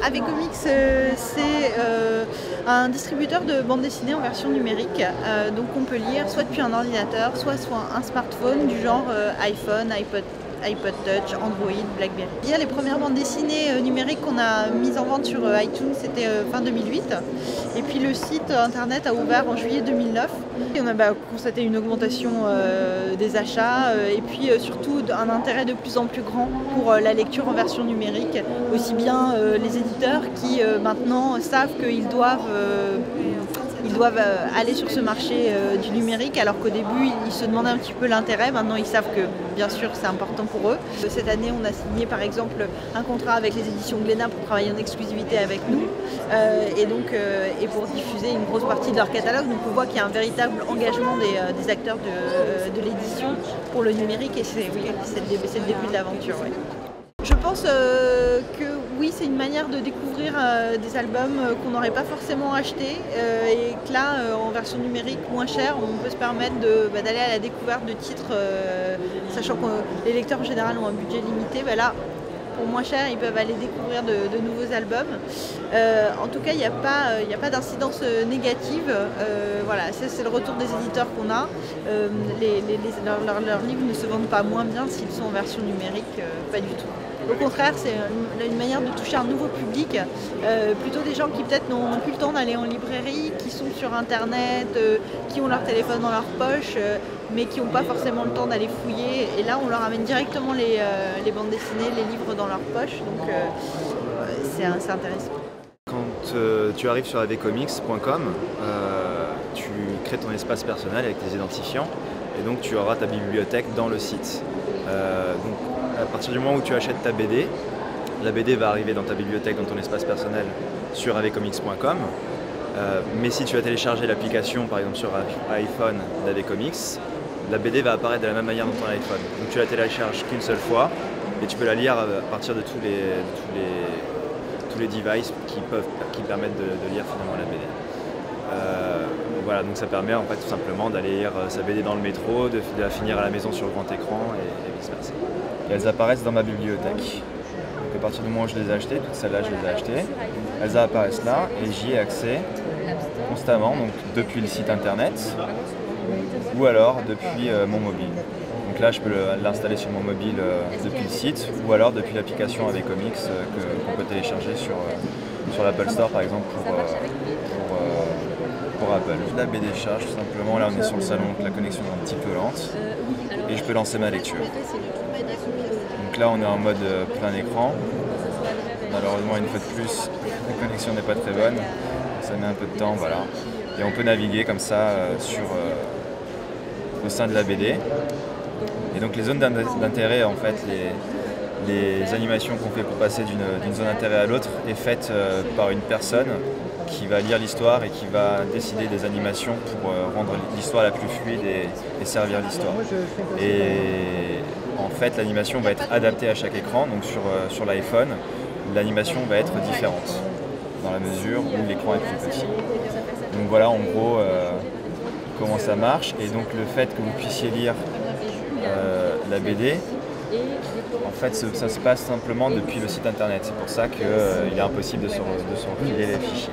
Avecomics, c'est un distributeur de bande dessinée en version numérique. Donc on peut lire soit depuis un ordinateur, soit sur un smartphone du genre iPhone, iPod Touch, Android, BlackBerry. Il y a les premières bandes dessinées numériques qu'on a mises en vente sur iTunes, c'était fin 2008. Et puis le site internet a ouvert en juillet 2009. Et on a constaté une augmentation des achats et puis surtout un intérêt de plus en plus grand pour la lecture en version numérique. Aussi bien les éditeurs qui maintenant savent qu'ils doivent aller sur ce marché du numérique, alors qu'au début ils se demandaient un petit peu l'intérêt. Maintenant ils savent que bien sûr c'est important pour eux. Cette année on a signé par exemple un contrat avec les éditions Glénat pour travailler en exclusivité avec nous et pour diffuser une grosse partie de leur catalogue. Donc on voit qu'il y a un véritable engagement des acteurs de l'édition pour le numérique et c'est le début de l'aventure. Ouais. Je pense que oui, c'est une manière de découvrir des albums qu'on n'aurait pas forcément achetés et que là, en version numérique moins chère, on peut se permettre d'aller à la découverte de titres, sachant que les lecteurs en général ont un budget limité. Là, pour moins cher, ils peuvent aller découvrir de nouveaux albums. En tout cas, il n'y a pas d'incidence négative. Voilà, c'est le retour des éditeurs qu'on a. Leurs livres ne se vendent pas moins bien s'ils sont en version numérique, pas du tout. Au contraire, c'est une manière de toucher un nouveau public, plutôt des gens qui peut-être n'ont plus le temps d'aller en librairie, qui sont sur internet, qui ont leur téléphone dans leur poche, mais qui n'ont pas forcément le temps d'aller fouiller. Et là, on leur amène directement les bandes dessinées, les livres dans leur poche, donc c'est intéressant. Quand tu arrives sur avecomics.com, tu crées ton espace personnel avec tes identifiants, et donc tu auras ta bibliothèque dans le site. Donc, à partir du moment où tu achètes ta BD, la BD va arriver dans ta bibliothèque, dans ton espace personnel sur avecomics.com. Mais si tu as téléchargé l'application, par exemple sur iPhone d'Avecomics, la BD va apparaître de la même manière dans ton iPhone. Donc tu la télécharges qu'une seule fois et tu peux la lire à partir de tous les devices qui permettent de lire finalement la BD. Voilà, donc ça permet en fait tout simplement d'aller lire sa BD dans le métro, de la finir à la maison sur le grand écran et vice versa. Et elles apparaissent dans ma bibliothèque. Donc à partir du moment où je les ai achetées, toutes celles-là je les ai achetées, elles apparaissent là et j'y ai accès constamment, donc depuis le site internet ou alors depuis mon mobile. Donc là je peux l'installer sur mon mobile depuis le site ou alors depuis l'application Avecomics qu'on peut télécharger sur l'Apple Store par exemple pour Apple. La BD charge tout simplement, là on est sur le salon, donc la connexion est un petit peu lente et je peux lancer ma lecture. Donc là on est en mode plein écran. Malheureusement une fois de plus la connexion n'est pas très bonne, ça met un peu de temps, voilà. Et on peut naviguer comme ça au sein de la BD. Et donc les zones d'intérêt, en fait, les animations qu'on fait pour passer d'une zone d'intérêt à l'autre est faite par une personne qui va lire l'histoire et qui va décider des animations pour rendre l'histoire la plus fluide et servir l'histoire. Et en fait, l'animation va être adaptée à chaque écran. Donc sur l'iPhone, l'animation va être différente dans la mesure où l'écran est plus petit. Donc voilà en gros comment ça marche. Et donc le fait que vous puissiez lire la BD, en fait ça se passe simplement depuis le site internet. C'est pour ça qu'il est impossible de se refiler les fichiers.